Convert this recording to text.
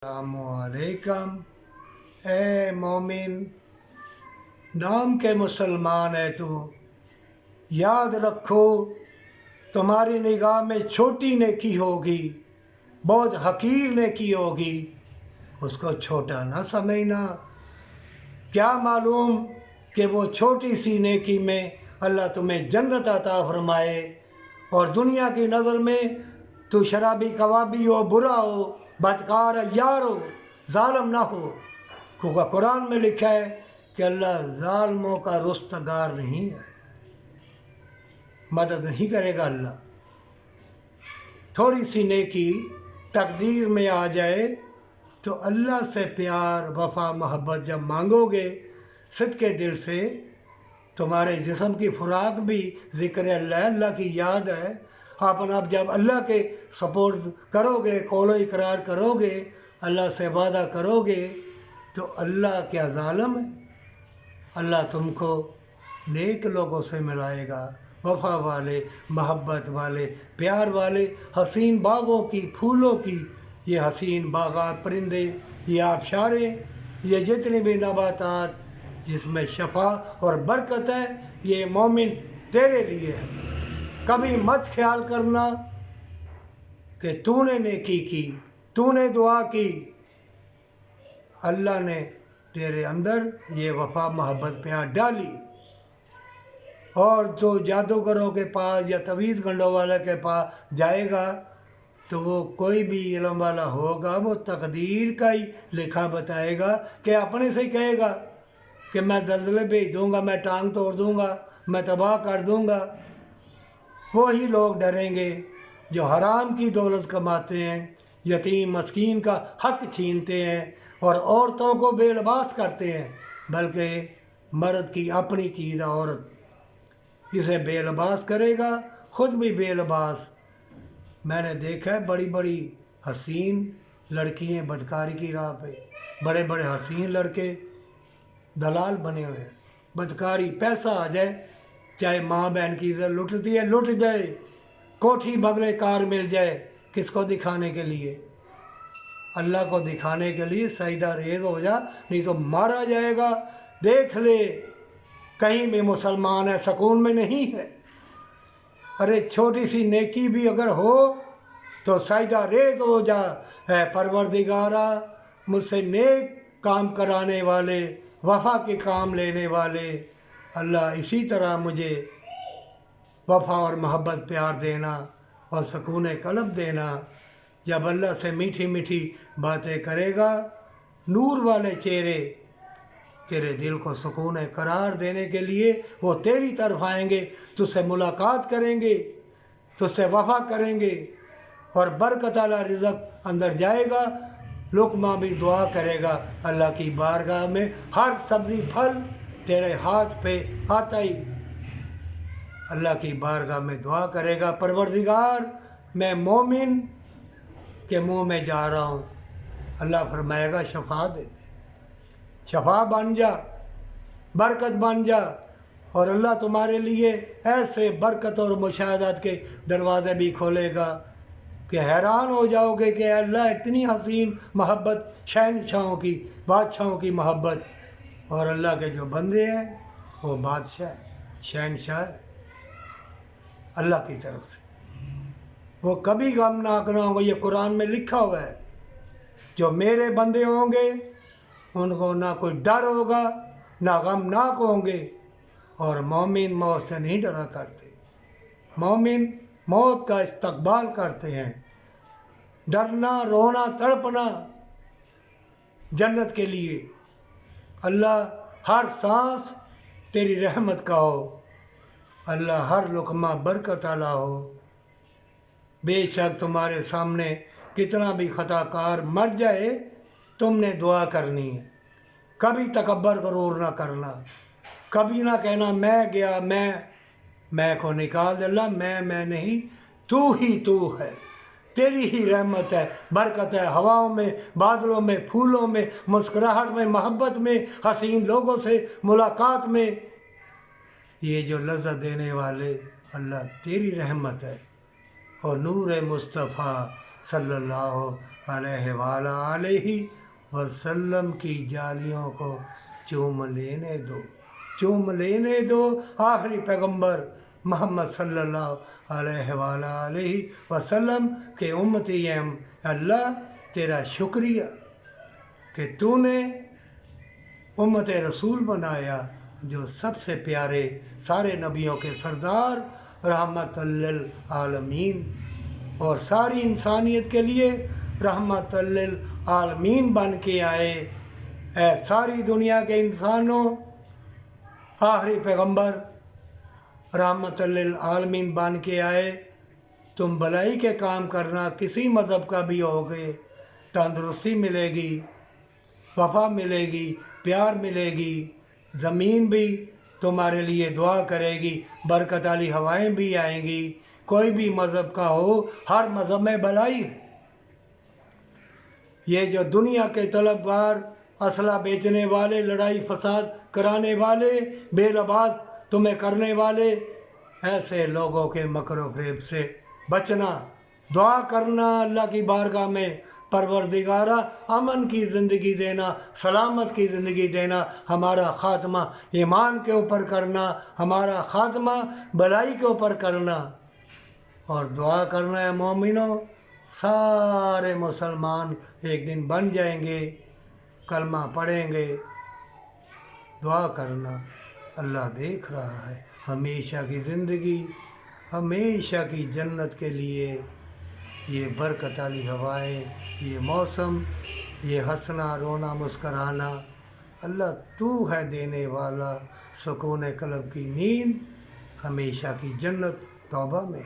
अस्सलामुअलैकुम। ए मोमिन, नाम के मुसलमान है तू, याद रखो तुम्हारी निगाह में छोटी नेकी होगी, बहुत हकीर नेकी होगी, उसको छोटा ना समझना। क्या मालूम कि वो छोटी सी नेकी में अल्लाह तुम्हें जन्नत अता फरमाए और दुनिया की नज़र में तू शराबी कवाबी हो, बुरा हो, बदकार यार हो, ज़ालिम ना हो। क्योंकि कुरान में लिखा है कि अल्लाह ज़ालिमों का रुस्तगार नहीं है, मदद नहीं करेगा अल्लाह। थोड़ी सी नेकी तकदीर में आ जाए तो अल्लाह से प्यार वफ़ा मोहब्बत जब मांगोगे सच्चे दिल से, तुम्हारे जिस्म की खुराक भी ज़िक्र अल्लाह, अल्लाह की याद है। आप जब अल्लाह के सपोर्ट करोगे, कौलो इकरार करोगे, अल्लाह से वादा करोगे, तो अल्लाह क्या ज़ालिम है? अल्लाह तुमको नेक लोगों से मिलाएगा, वफ़ा वाले, मोहब्बत वाले, प्यार वाले, हसीन बागों की, फूलों की। ये हसीन बागात, परिंदे, ये आबशारें, ये जितने भी नबातात जिसमें शफा और बरकत है, ये मोमिन तेरे लिए है। कभी मत ख्याल करना कि तूने नेकी की, तूने दुआ की, अल्लाह ने तेरे अंदर ये वफ़ा मोहब्बत प्यार डाली। और तो जादूगरों के पास या तवीज़ गंडों वाले के पास जाएगा तो वो कोई भी इल्म वाला होगा, वो तकदीर का ही लिखा बताएगा कि अपने से ही कहेगा कि मैं दलदले भेज दूँगा, मैं टांग तोड़ दूँगा, मैं तबाह कर दूँगा। वही लोग डरेंगे जो हराम की दौलत कमाते हैं, यतीम मस्कीन का हक छीनते हैं और औरतों को बेलबास करते हैं। बल्कि मर्द की अपनी चीज़ औरत इसे बेलबास करेगा, ख़ुद भी बेलबास। मैंने देखा है बड़ी बड़ी हसीन लड़कियाँ बदकारी की राह पे, बड़े बड़े हसीन लड़के दलाल बने हुए हैं। बदकारी, पैसा आ जाए, चाहे माँ बहन की इज्जत लुटती है, लुट जाए, कोठी बंगले कार मिल जाए, किसको दिखाने के लिए? अल्लाह को दिखाने के लिए सजदा रेज़ हो जा, नहीं तो मारा जाएगा। देख ले, कहीं भी मुसलमान है सुकून में नहीं है। अरे छोटी सी नेकी भी अगर हो तो सजदा रेज़ हो जा, है परवरदिगारा मुझसे नेक काम कराने वाले, वफ़ा के काम लेने वाले, अल्लाह इसी तरह मुझे वफ़ा और मोहब्बत प्यार देना और सुकून क़ल्ब देना। जब अल्लाह से मीठी मीठी बातें करेगा, नूर वाले चेहरे तेरे दिल को सुकून करार देने के लिए वो तेरी तरफ आएंगे, तुझसे मुलाकात करेंगे, तुझसे वफ़ा करेंगे और बरकत वाला रिज़्क़ अंदर जाएगा। लुक़मा भी दुआ करेगा अल्लाह की बारगाह में, हर सब्ज़ी फल तेरे हाथ पे आता ही अल्लाह की बारगाह में दुआ करेगा, परवरदिगार मैं मोमिन के मुँह में जा रहा हूँ। अल्लाह फरमाएगा शफा दे, शफा बन जा, बरकत बन जा। और अल्लाह तुम्हारे लिए ऐसे बरकत और मुशाहदात के दरवाज़े भी खोलेगा कि हैरान हो जाओगे कि अल्लाह इतनी हसीन मोहब्बत, शहनशाहों की, बादशाहों की मोहब्बत। और अल्लाह के जो बंदे हैं वो बादशाह है, शहनशाह है अल्लाह की तरफ से। वो कभी गमनाक ना होगा, ये कुरान में लिखा हुआ है। जो मेरे बंदे होंगे उनको ना कोई डर होगा, ना गमनाक होंगे। और मोमिन मौत से नहीं डरा करते, मोमिन मौत का इस्तकबाल करते हैं। डरना, रोना, तड़पना जन्नत के लिए। अल्लाह हर सांस तेरी रहमत का हो, अल्लाह हर लुक़मा बरकत वाला हो। बेशक तुम्हारे सामने कितना भी खताकार मर जाए, तुमने दुआ करनी है। कभी तकब्बर गरूर ना करना, कभी ना कहना मैं गया, मैं को निकाल दे। अल्लाह मैं नहीं, तू ही तू है, तेरी ही रहमत है, बरकत है। हवाओं में, बादलों में, फूलों में, मुस्कुराहट में, मोहब्बत में, हसीन लोगों से मुलाकात में, ये जो लज़्ज़त देने वाले अल्लाह तेरी रहमत है। और नूर मुस्तफ़ा सल्लल्लाहु علیہ وآلہ وسلم کی جالیوں کو چوم لینے دو آخری پیغمبر محمد صلی اللہ علیہ وآلہ وسلم کے امتی ہیں ہم۔ اللہ تیرا شکریہ کہ تو نے امت رسول بنایا، جو سب سے پیارے سارے نبیوں کے سردار، رحمت للعالمین، اور ساری انسانیت کے لیے رحمت للعالمین بن کے آئے۔ اے ساری دنیا کے انسانوں، آخری پیغمبر رحمت للعالمین بن کے آئے۔ تم بھلائی کے کام کرنا، کسی مذہب کا بھی ہوگے، تندرستی ملے گی، وفا ملے گی، پیار ملے گی، زمین بھی تمہارے لیے دعا کرے گی، برکت والی ہوائیں بھی آئیں گی۔ کوئی بھی مذہب کا ہو، ہر مذہب میں بھلائی ہے۔ یہ جو دنیا کے طلبگار، اسلحہ بیچنے والے، لڑائی فساد کرانے والے، بے لباس تمہیں کرنے والے، ایسے لوگوں کے مکر و فریب سے بچنا، دعا کرنا اللہ کی بارگاہ میں، پروردگارہ امن کی زندگی دینا، سلامت کی زندگی دینا، ہمارا خاتمہ ایمان کے اوپر کرنا، ہمارا خاتمہ بھلائی کے اوپر کرنا، اور دعا کرنا ہے مومنوں، سارے مسلمان ایک دن بن جائیں گے، کلمہ پڑھیں گے۔ دعا کرنا، اللہ دیکھ رہا ہے۔ ہمیشہ کی زندگی، ہمیشہ کی جنت کے لیے یہ برکت والی ہوائیں، یہ موسم، یہ ہنسنا، رونا، مسکرانا، اللہ تو ہے دینے والا، سکون قلب کی نیند، ہمیشہ کی جنت توبہ میں۔